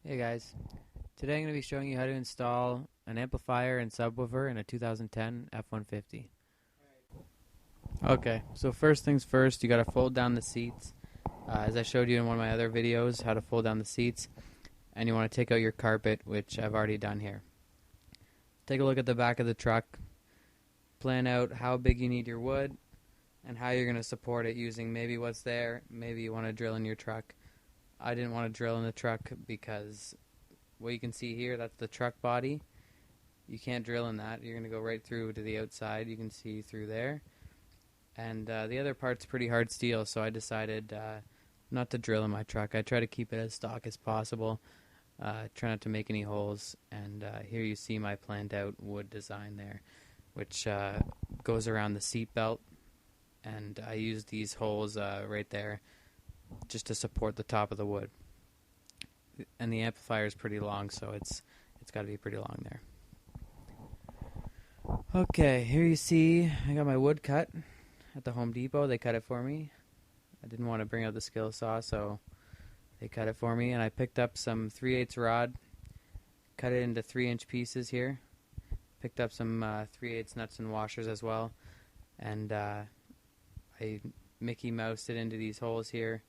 Hey guys, today I'm going to be showing you how to install an amplifier and subwoofer in a 2010 F-150. Okay, so first things first, you got to fold down the seats. As I showed you in one of my other videos, how to fold down the seats. And you want to take out your carpet, which I've already done here. Take a look at the back of the truck. Plan out how big you need your wood and how you're going to support it using maybe what's there. Maybe you want to drill in your truck. I didn't want to drill in the truck because what you can see here, that's the truck body. You can't drill in that. You're going to go right through to the outside. You can see through there. And the other part's pretty hard steel, so I decided not to drill in my truck. I try to keep it as stock as possible. Try not to make any holes. And here you see my planned out wood design there, which goes around the seat belt. And I use these holes right there just to support the top of the wood. And the amplifier is pretty long, so it's got to be pretty long there. Okay, here you see I got my wood cut at the Home Depot. They cut it for me. I didn't want to bring out the skill saw, so they cut it for me. And I picked up some 3/8 rod, cut it into 3-inch pieces here. Picked up some 3/8 nuts and washers as well. And I Mickey Moused it into these holes here.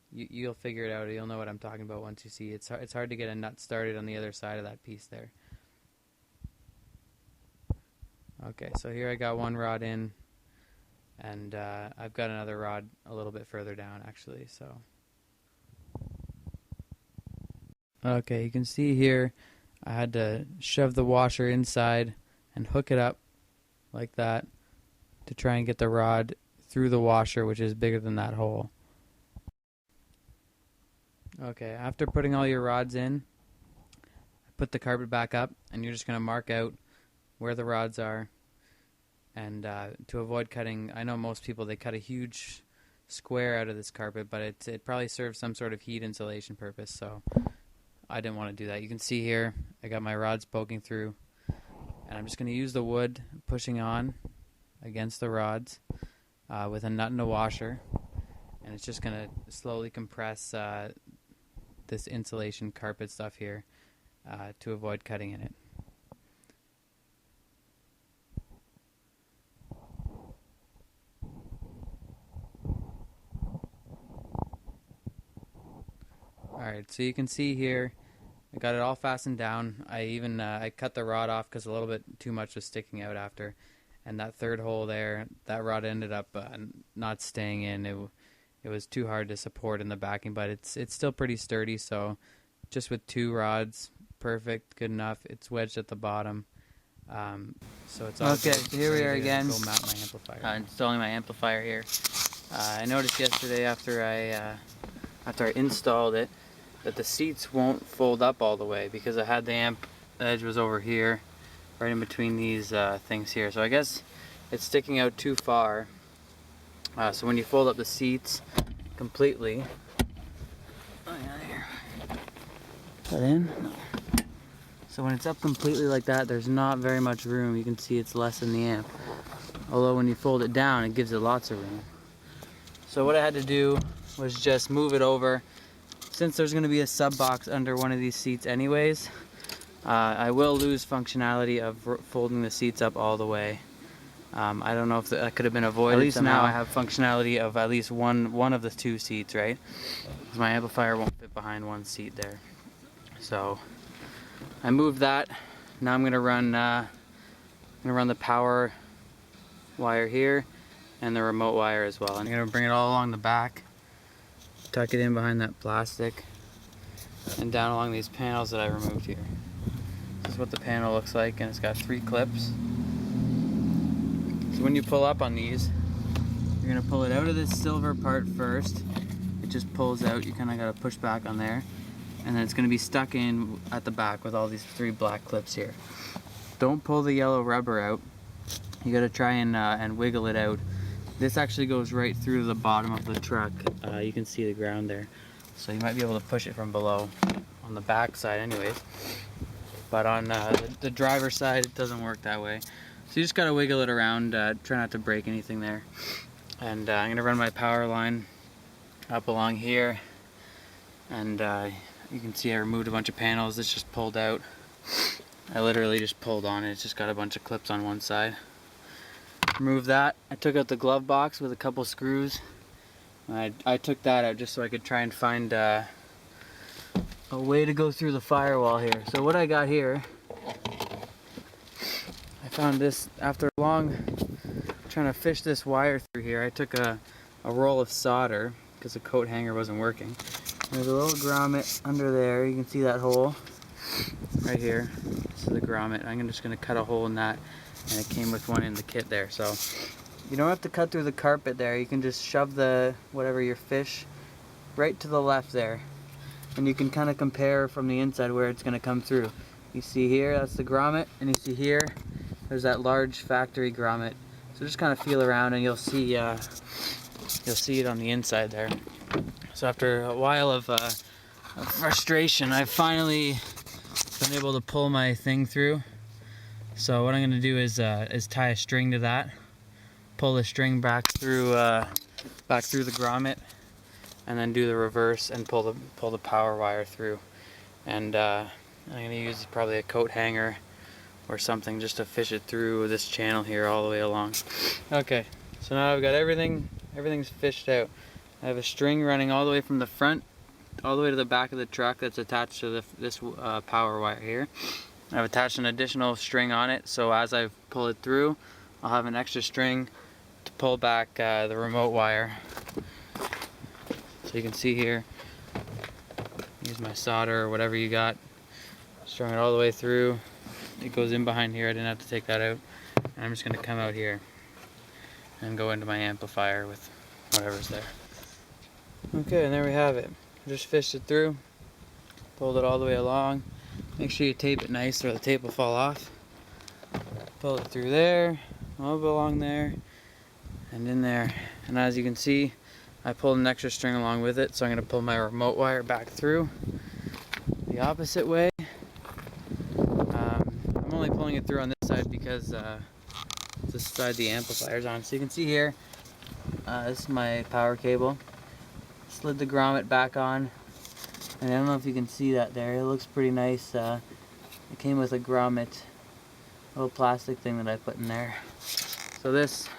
You'll figure it out. You'll know what I'm talking about once you see it. It's hard to get a nut started on the other side of that piece there. Okay, so here I got one rod in, and I've got another rod a little bit further down actually. So okay, you can see here I had to shove the washer inside and hook it up like that to try and get the rod through the washer, which is bigger than that hole. Okay, after putting all your rods in, put the carpet back up, and you're just going to mark out where the rods are. And to avoid cutting, I know most people, they cut a huge square out of this carpet, but it probably serves some sort of heat insulation purpose, so I didn't want to do that. You can see here, I got my rods poking through, and I'm just going to use the wood pushing on against the rods with a nut and a washer, and it's just going to slowly compress this insulation carpet stuff here to avoid cutting in it. Alright, so you can see here I got it all fastened down. I even I cut the rod off because a little bit too much was sticking out after, and that third hole there, that rod ended up not staying in. It was too hard to support in the backing, but it's still pretty sturdy, so just with 2 rods, perfect, good enough. It's wedged at the bottom, so it's all okay. So here we are again. Go mount my amplifier. Installing my amplifier here. I noticed yesterday after I installed it that the seats won't fold up all the way because I had the amp edge was over here, right in between these things here. So I guess it's sticking out too far. So when you fold up the seats completely, put in. No. So when it's up completely like that, there's not very much room. You can see it's less than the amp. Although when you fold it down, it gives it lots of room. So what I had to do was just move it over. Since there's going to be a sub box under one of these seats anyways, I will lose functionality of folding the seats up all the way. I don't know if that could have been avoided. At least somehow. Now I have functionality of at least one of the 2 seats, right? Because my amplifier won't fit behind one seat there. So I moved that. Now I'm gonna run the power wire here and the remote wire as well. I'm gonna bring it all along the back, tuck it in behind that plastic, and down along these panels that I removed here. This is what the panel looks like, and it's got 3 clips. So when you pull up on these, you're gonna pull it out of this silver part first. It just pulls out. You kind of gotta push back on there, and then it's gonna be stuck in at the back with all these 3 black clips here. Don't pull the yellow rubber out. You gotta try and wiggle it out. This actually goes right through the bottom of the truck. You can see the ground there, so you might be able to push it from below on the back side anyways. But on the driver's side, it doesn't work that way. So you just gotta wiggle it around, try not to break anything there. And I'm gonna run my power line up along here, and You can see I removed a bunch of panels. It's just pulled out. I literally just pulled on it. It's just got a bunch of clips on one side. Remove that. I took out the glove box with a couple screws. I took that out just so I could try and find a way to go through the firewall here. So what I got here, I found this after long trying to fish this wire through here. I took a roll of solder because the coat hanger wasn't working. There's a little grommet under there. You can see that hole right here. This is the grommet. I'm just going to cut a hole in that, and it came with one in the kit there. So you don't have to cut through the carpet there. You can just shove the whatever your fish right to the left there, and you can kind of compare from the inside where it's going to come through. You see here, that's the grommet, and you see here, there's that large factory grommet. So just kind of feel around, and you'll see it on the inside there. So after a while of frustration, I've finally been able to pull my thing through. So what I'm going to do is tie a string to that, pull the string back through the grommet, and then do the reverse and pull the power wire through. And I'm going to use probably a coat hanger or something just to fish it through this channel here all the way along. Okay, so now I've got everything's fished out. I have a string running all the way from the front all the way to the back of the truck that's attached to this power wire here. I've attached an additional string on it, so as I pull it through, I'll have an extra string to pull back the remote wire. So you can see here, use my solder or whatever you got, strung it all the way through. It goes in behind here. I didn't have to take that out. And I'm just going to come out here and go into my amplifier with whatever's there. Okay, and there we have it. Just fished it through, pulled it all the way along. Make sure you tape it nice or the tape will fall off. Pull it through there, all along there, and in there. And as you can see, I pulled an extra string along with it, so I'm going to pull my remote wire back through the opposite way. I'm only pulling it through on this side because this side the amplifier's on. So you can see here, this is my power cable. Slid the grommet back on, and I don't know if you can see that there. It looks pretty nice. It came with a grommet, little plastic thing that I put in there. So this,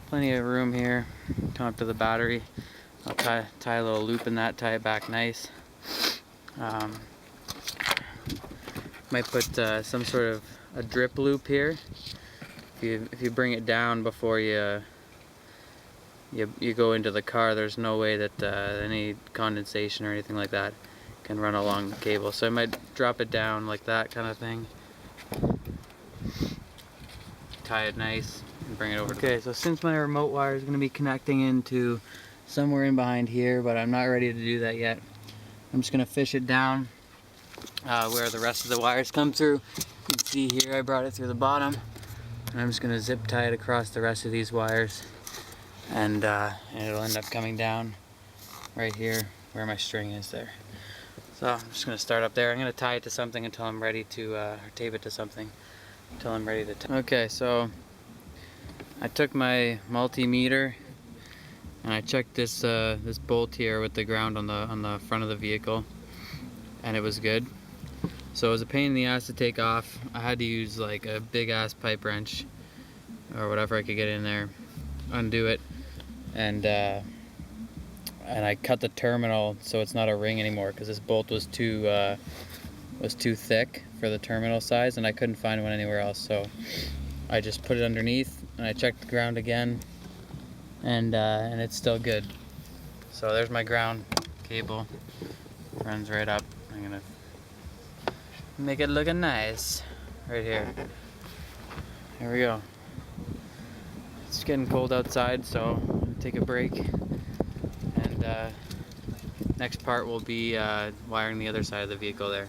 plenty of room here. Come up to the battery. I'll tie a little loop in that, tie it back nice. Might put some sort of a drip loop here. If you bring it down before you go into the car, there's no way that any condensation or anything like that can run along the cable. So I might drop it down like that kind of thing. Tie it nice and bring it over. Okay, so since my remote wire is going to be connecting into somewhere in behind here, but I'm not ready to do that yet, I'm just going to fish it down where the rest of the wires come through. You can see here I brought it through the bottom, and I'm just going to zip tie it across the rest of these wires. And it'll end up coming down right here where my string is there. So I'm just going to start up there. I'm going to tie it to something until I'm ready to, or tape it to something until I'm ready to tie. Okay, so I took my multimeter and I checked this this bolt here with the ground on the front of the vehicle, and it was good. So it was a pain in the ass to take off. I had to use like a big ass pipe wrench or whatever I could get in there, undo it, and I cut the terminal so it's not a ring anymore because this bolt was too thick for the terminal size, and I couldn't find one anywhere else. So I just put it underneath and I checked the ground again, and it's still good. So there's my ground cable, runs right up. I'm gonna make it looking nice right here. Here we go. It's getting cold outside, so I'm gonna take a break, and next part will be wiring the other side of the vehicle there.